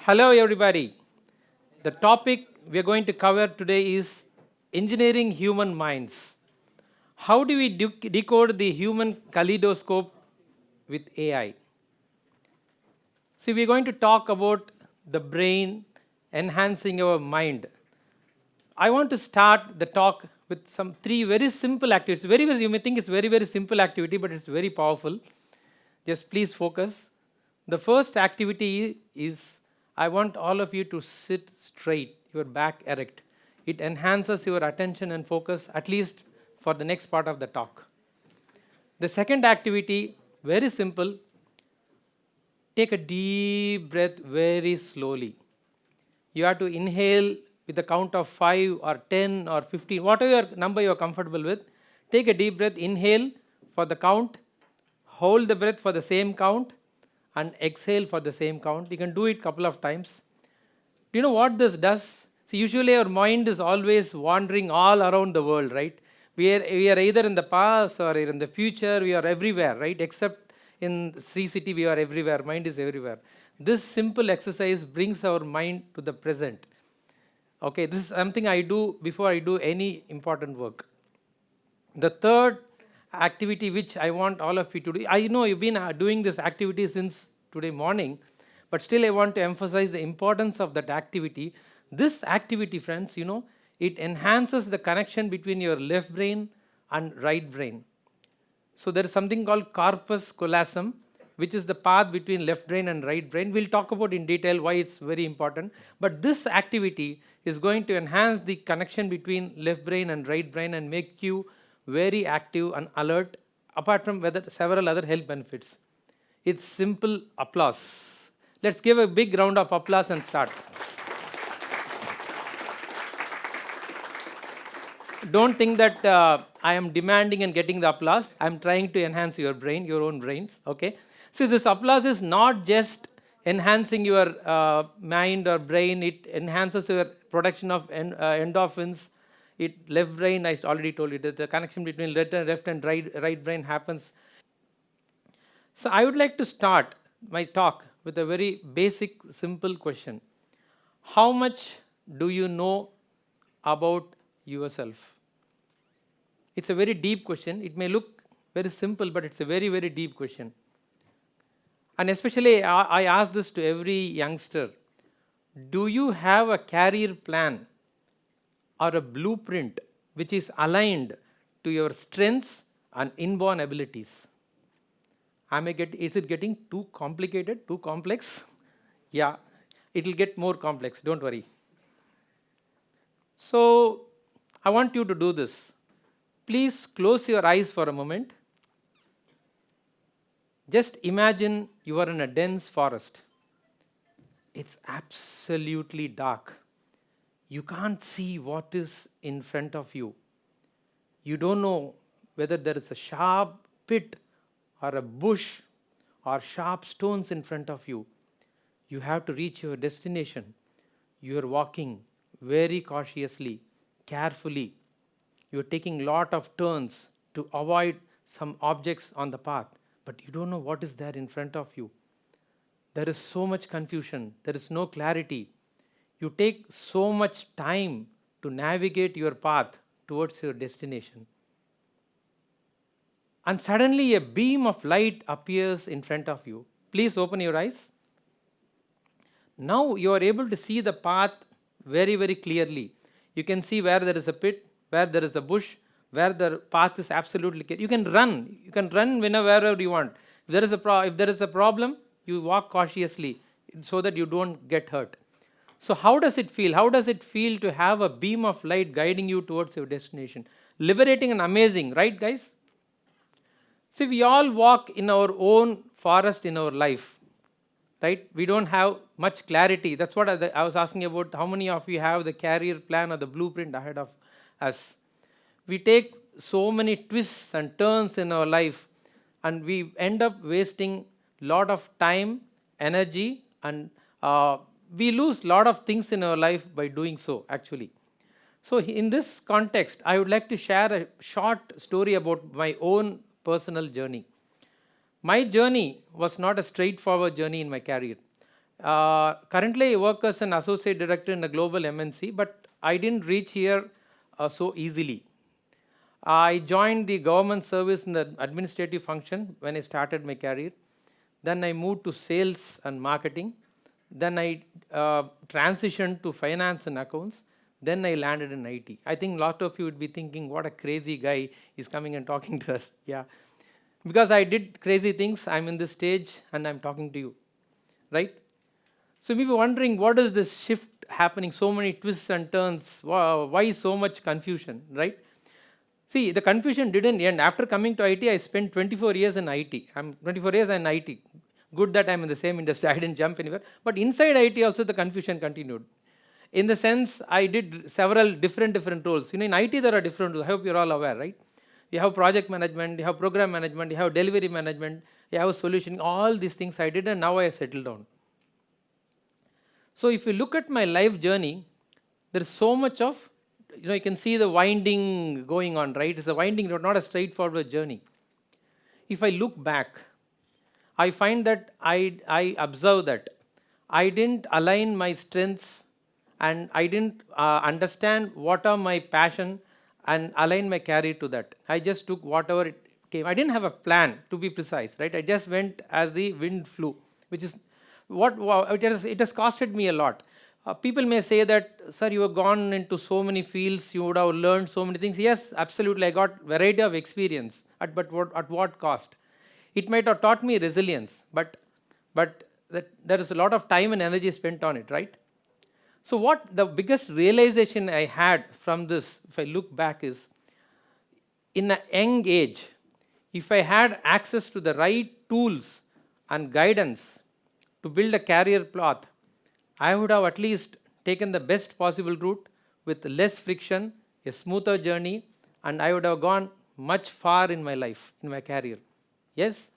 Hello, everybody. The topic we are going to cover today is engineering human minds. How do we decode the human kaleidoscope with AI? See, we're going to talk about the brain enhancing our mind. I want to start the talk with some three very simple activities. You may think it's very simple activity, but it's very powerful. Just please focus. The first activity is I want all of you to sit straight, your back erect. It enhances your attention and focus, at least for the next part of the talk. The second activity, very simple. Take a deep breath very slowly. You have to inhale with the count of 5 or 10 or 15, whatever number you are comfortable with. Take a deep breath, inhale for the count, hold the breath for the same count, and exhale for the same count. You can do it a couple of times. Do you know what this does? See, usually our mind is always wandering all around the world, right? We are either in the past or in the future. We are everywhere, right? Except in Sri City, we are everywhere. Mind is everywhere. This simple exercise brings our mind to the present. Okay, this is something I do before I do any important work. The third activity which I want all of you to do, I know you've been doing this activity since today morning, but still I want to emphasize the importance of that activity. This activity, friends, it enhances the connection between your left brain and right brain. So there is something called corpus callosum, which is the path between left brain and right brain. We'll talk about in detail why it's very important. But this activity is going to enhance the connection between left brain and right brain and make you very active and alert, apart from several other health benefits. It's simple applause. Let's give a big round of applause and start. Don't think that I am demanding and getting the applause. I'm trying to enhance your brain, your own brains. Okay. See, this applause is not just enhancing your mind or brain. It enhances your production of endorphins. Left brain, I already told you that the connection between left and right brain happens. So I would like to start my talk with a very basic, simple question. How much do you know about yourself? It's a very deep question. It may look very simple, but it's a very deep question. And especially, I ask this to every youngster. Do you have a career plan or a blueprint which is aligned to your strengths and inborn abilities? Is it getting too complicated, too complex? Yeah, it will get more complex, don't worry. So, I want you to do this. Please close your eyes for a moment. Just imagine you are in a dense forest. It's absolutely dark. You can't see what is in front of you. You don't know whether there is a sharp pit or a bush or sharp stones in front of you. You have to reach your destination. You are walking very cautiously, carefully. You are taking a lot of turns to avoid some objects on the path, but you don't know what is there in front of you. There is so much confusion. There is no clarity. You take so much time to navigate your path towards your destination. And suddenly a beam of light appears in front of you. Please open your eyes. Now you are able to see the path very clearly. You can see where there is a pit, where there is a bush, where the path is absolutely clear. You can run. You can run wherever you want. If there is a problem, you walk cautiously so that you don't get hurt. So how does it feel? How does it feel to have a beam of light guiding you towards your destination? Liberating and amazing, right, guys? See, we all walk in our own forest in our life, right? We don't have much clarity. That's what I was asking about. How many of you have the career plan or the blueprint ahead of us? We take so many twists and turns in our life, and we end up wasting a lot of time, energy, and we lose a lot of things in our life by doing so, actually. So in this context, I would like to share a short story about my own personal journey. My journey was not a straightforward journey in my career. Currently, I work as an associate director in a global MNC, but I didn't reach here so easily. I joined the government service in the administrative function when I started my career. Then I moved to sales and marketing. Then I transitioned to finance and accounts. Then I landed in IT. I think a lot of you would be thinking, what a crazy guy is coming and talking to us. Yeah. Because I did crazy things, I'm in this stage and I'm talking to you. Right? So you may be wondering, what is this shift happening? So many twists and turns. Why so much confusion? Right? See, the confusion didn't end. After coming to IT, I spent 24 years in IT. I'm 24 years in IT. Good that I'm in the same industry. I didn't jump anywhere. But inside IT also the confusion continued. In the sense, I did several different roles. In IT there are different roles. I hope you're all aware, right? You have project management, you have program management, you have delivery management, you have solution. All these things I did, and now I settled down. So if you look at my life journey, there is so much of, you can see the winding going on, right? It's a winding road, not a straightforward journey. If I look back, I find that I observe that I didn't align my strengths and I didn't understand what are my passion and align my career to that. I just took whatever it came. I didn't have a plan, to be precise, right? I just went as the wind flew, which is it has costed me a lot. People may say that, sir, you have gone into so many fields, you would have learned so many things. Yes, absolutely, I got variety of experience, but at what cost? It might have taught me resilience, but there is a lot of time and energy spent on it, right? So what the biggest realization I had from this, if I look back, is in a young age, if I had access to the right tools and guidance to build a career path, I would have at least taken the best possible route with less friction, a smoother journey, and I would have gone much far in my life, in my career. Yes?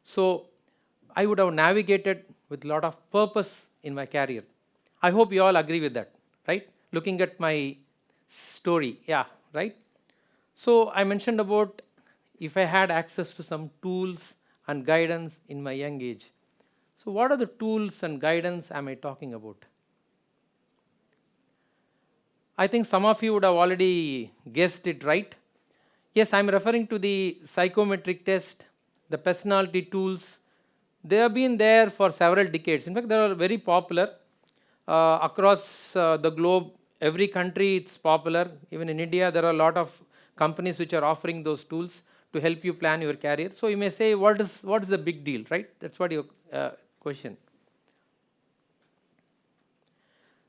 So I would have navigated with a lot of purpose in my career. I hope you all agree with that, right? Looking at my story, yeah, right? So I mentioned about if I had access to some tools and guidance in my young age. So what are the tools and guidance am I talking about? I think some of you would have already guessed it, right? Yes, I'm referring to the psychometric test, the personality tools. They have been there for several decades. In fact, they are very popular across the globe. Every country it's popular. Even in India, there are a lot of companies which are offering those tools to help you plan your career. So you may say, what is the big deal, right? That's what your question.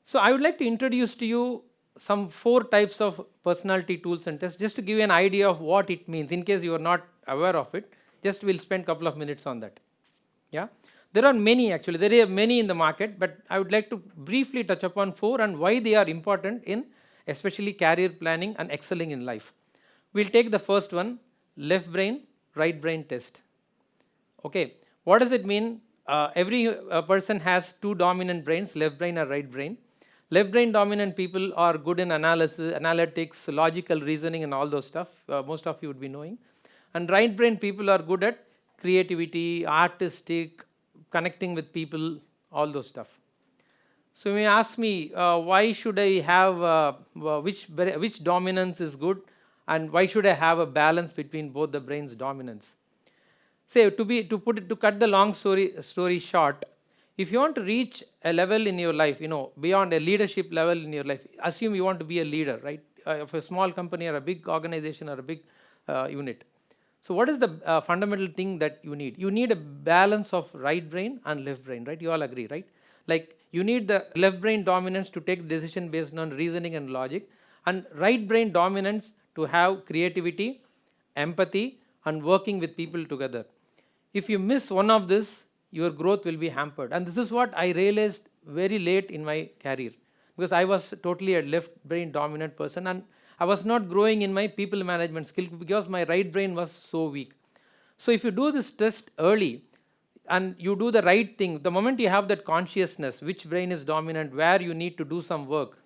So I would like to introduce to you some 4 types of personality tools and tests, just to give you an idea of what it means. In case you are not aware of it, just we'll spend a couple of minutes on that. Yeah, there are many actually. There are many in the market, but I would like to briefly touch upon 4 and why they are important in especially career planning and excelling in life. We'll take the first one, left brain, right brain test. Okay, what does it mean? Every person has 2 dominant brains, left brain or right brain. Left brain dominant people are good in analysis, analytics, logical reasoning and all those stuff. Most of you would be knowing. And right brain people are good at creativity, artistic, connecting with people, all those stuff. So you may ask me, why should I have, which dominance is good, and why should I have a balance between both the brain's dominance? Say, to cut the long story short, if you want to reach a level in your life, beyond a leadership level in your life, assume you want to be a leader, right? Of a small company or a big organization or a big unit. So what is the fundamental thing that you need? You need a balance of right brain and left brain, right? You all agree, right? Like you need the left brain dominance to take decision based on reasoning and logic, and right brain dominance to have creativity, empathy, and working with people together. If you miss one of this, your growth will be hampered. And this is what I realized very late in my career, because I was totally a left brain dominant person, and I was not growing in my people management skill because my right brain was so weak. So if you do this test early and you do the right thing, the moment you have that consciousness, which brain is dominant, where you need to do some work,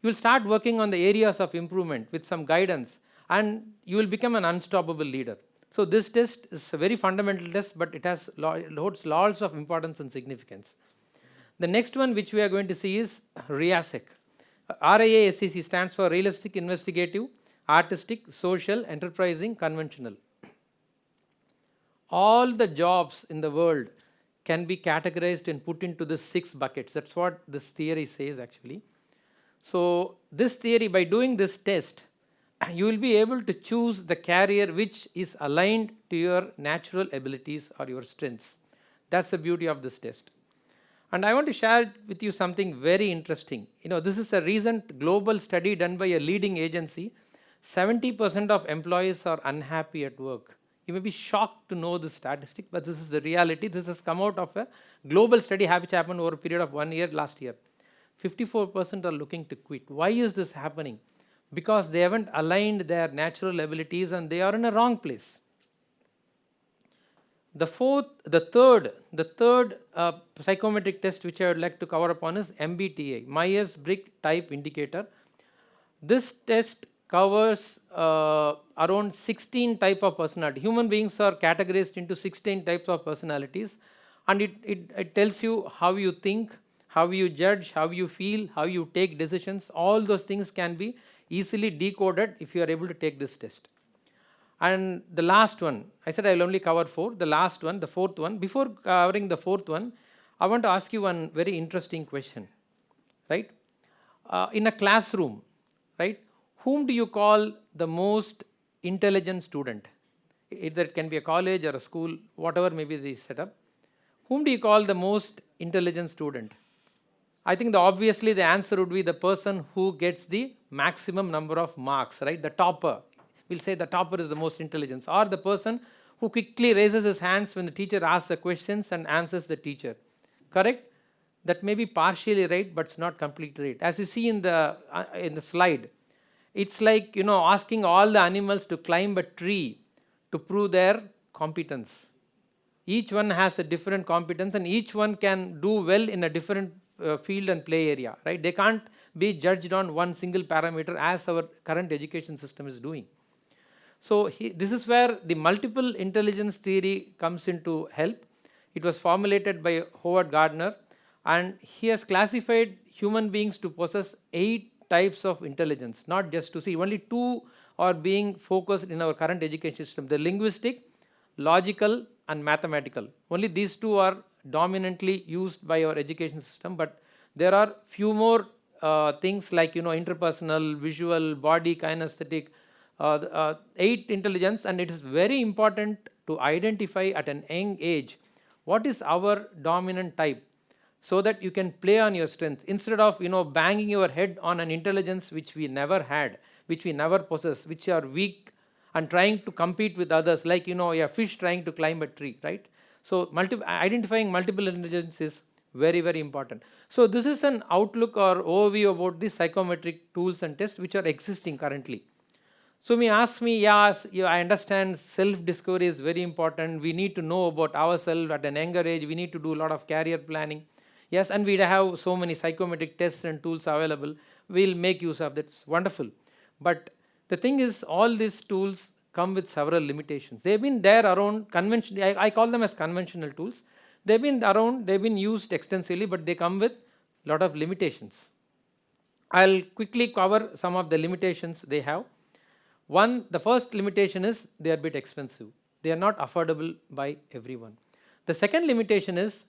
you will start working on the areas of improvement with some guidance, and you will become an unstoppable leader. So this test is a very fundamental test, but it has lots of importance and significance. The next one which we are going to see is RIASEC. RIASEC stands for Realistic, Investigative, Artistic, Social, Enterprising, Conventional. All the jobs in the world can be categorized and put into the 6 buckets. That's what this theory says actually. So this theory, by doing this test, you will be able to choose the career which is aligned to your natural abilities or your strengths. That's the beauty of this test. And I want to share with you something very interesting. This is a recent global study done by a leading agency. 70% of employees are unhappy at work. You may be shocked to know this statistic, but this is the reality. This has come out of a global study which happened over a period of 1 year last year. 54% are looking to quit. Why is this happening? Because they haven't aligned their natural abilities and they are in a wrong place. The third psychometric test which I would like to cover upon is MBTI, Myers-Briggs Type Indicator. This test covers around 16 types of personality. Human beings are categorized into 16 types of personalities, and it tells you how you think, how you judge, how you feel, how you take decisions. All those things can be easily decoded if you are able to take this test. And the last one, I said I will only cover 4. The last one, the fourth one. Before covering the fourth one, I want to ask you one very interesting question. Right? In a classroom, right? Whom do you call the most intelligent student? Either it can be a college or a school, whatever may be the setup. Whom do you call the most intelligent student? I think obviously the answer would be the person who gets the maximum number of marks, right? The topper. We'll say the topper is the most intelligent, or the person who quickly raises his hands when the teacher asks the questions and answers the teacher. Correct? That may be partially right, but it's not completely right. As you see in the slide, it's like asking all the animals to climb a tree to prove their competence. Each one has a different competence, and each one can do well in a different field and play area. Right? They can't be judged on one single parameter as our current education system is doing. So this is where the multiple intelligence theory comes into help. It was formulated by Howard Gardner, and he has classified human beings to possess 8 types of intelligence, not just to see. Only 2 are being focused in our current education system: the linguistic, logical, and mathematical. Only these 2 are dominantly used by our education system, but there are few more things like interpersonal, visual, body, kinesthetic, 8 intelligence. And it is very important to identify at an young age what is our dominant type, so that you can play on your strength instead of banging your head on an intelligence which we never had, which we never possess, which are weak, and trying to compete with others like a fish trying to climb a tree, right? So identifying multiple intelligence is very, very important. So this is an outlook or overview about the psychometric tools and tests which are existing currently. So you may ask me, yes, I understand self-discovery is very important. We need to know about ourselves at an younger age. We need to do a lot of career planning. Yes, and we have so many psychometric tests and tools available. We'll make use of that. It's wonderful. But the thing is, all these tools come with several limitations. They've been there around conventional. I call them as conventional tools. They've been around. They've been used extensively, but they come with a lot of limitations. I'll quickly cover some of the limitations they have. One, the first limitation is they are a bit expensive. They are not affordable by everyone. The second limitation is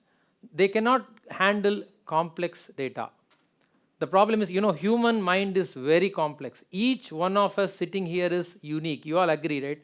they cannot handle complex data. The problem is, human mind is very complex. Each one of us sitting here is unique. You all agree, right?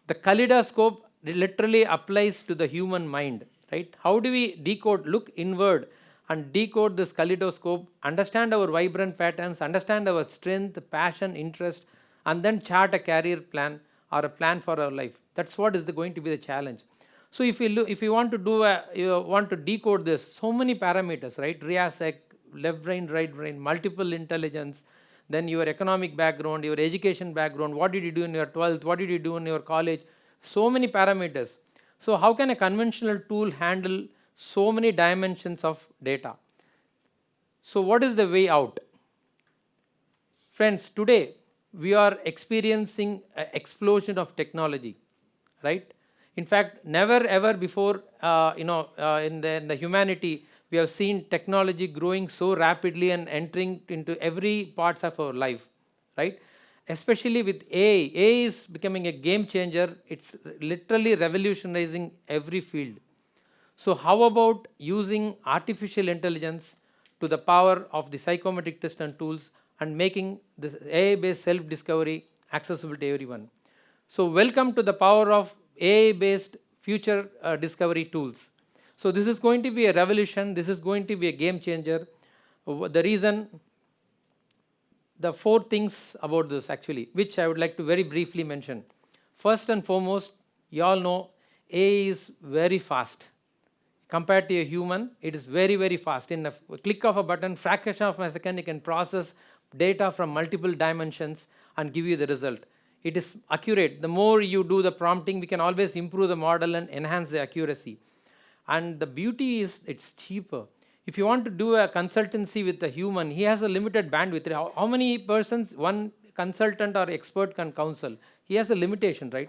The kaleidoscope literally applies to the human mind, right? How do we decode, look inward and decode this kaleidoscope, understand our vibrant patterns, understand our strength, passion, interest, and then chart a career plan or a plan for our life? That's what is going to be the challenge. So if you want to decode this, so many parameters, right? RIASEC, left brain, right brain, multiple intelligence, then your economic background, your education background, what did you do in your 12th, what did you do in your college, so many parameters. So how can a conventional tool handle so many dimensions of data? So what is the way out? Friends, today we are experiencing an explosion of technology, right? In fact, never ever before in the humanity we We have seen technology growing so rapidly and entering into every parts of our life, right? Especially with AI. AI is becoming a game changer. It's literally revolutionizing every field. So how about using artificial intelligence to the power of the psychometric test and tools and making this AI-based self-discovery accessible to everyone? So welcome to the power of AI-based future discovery tools. So this is going to be a revolution. This is going to be a game changer. The reason, the four things about this actually, which I would like to very briefly mention. First and foremost, you all know AI is very fast. Compared to a human, it is very, very fast. In a click of a button, fraction of a second, you can process data from multiple dimensions and give you the result. It is accurate. The more you do the prompting, we can always improve the model and enhance the accuracy. And the beauty is it's cheaper. If you want to do a consultancy with a human, he has a limited bandwidth. How many persons one consultant or expert can counsel? He has a limitation, right?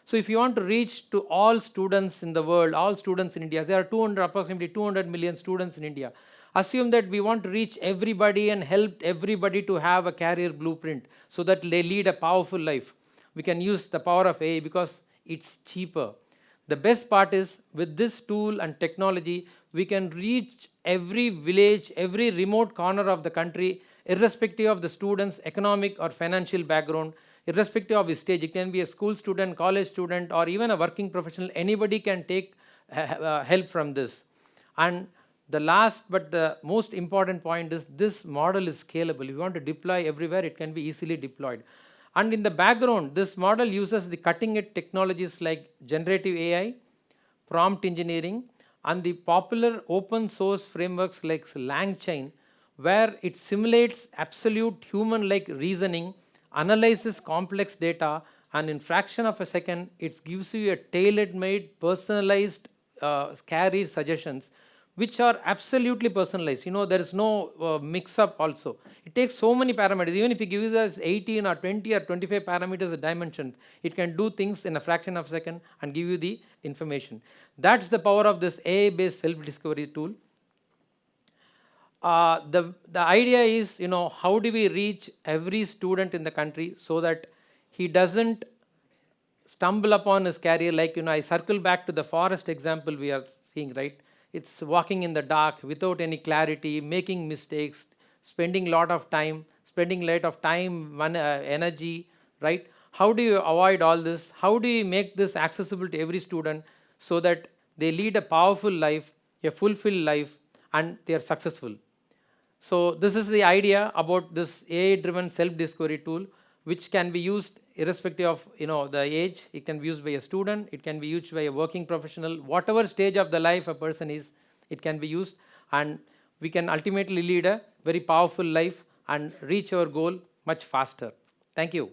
So if you want to reach to all students in the world, all students in India, there are approximately 200 million students in India. Assume that we want to reach everybody and help everybody to have a career blueprint so that they lead a powerful life. We can use the power of AI because it's cheaper. The best part is with this tool and technology, we can reach every village, every remote corner of the country, irrespective of the student's economic or financial background, irrespective of his stage. It can be a school student, college student, or even a working professional. Anybody can take help from this. And the last but the most important point is this model is scalable. If you want to deploy everywhere, it can be easily deployed. And in the background, this model uses the cutting-edge technologies like generative AI, prompt engineering, and the popular open source frameworks like LangChain, where it simulates absolute human-like reasoning, analyzes complex data, and in fraction of a second, it gives you a tailor-made, personalized, scary suggestions, which are absolutely personalized. There is no mix-up also. It takes so many parameters. Even if you give us 18 or 20 or 25 parameters of dimensions, it can do things in a fraction of a second and give you the information. That's the power of this AI-based self-discovery tool. The idea is, how do we reach every student in the country so that he doesn't stumble upon his career? Like, I circle back to the forest example we are seeing, right? It's walking in the dark without any clarity, making mistakes, spending a lot of time, energy, right? How do you avoid all this? How do you make this accessible to every student so that they lead a powerful life, a fulfilled life, and they are successful? So this is the idea about this AI-driven self-discovery tool, which can be used irrespective of the age. It can be used by a student, it can be used by a working professional, whatever stage of the life a person is, it can be used, and we can ultimately lead a very powerful life and reach our goal much faster. Thank you.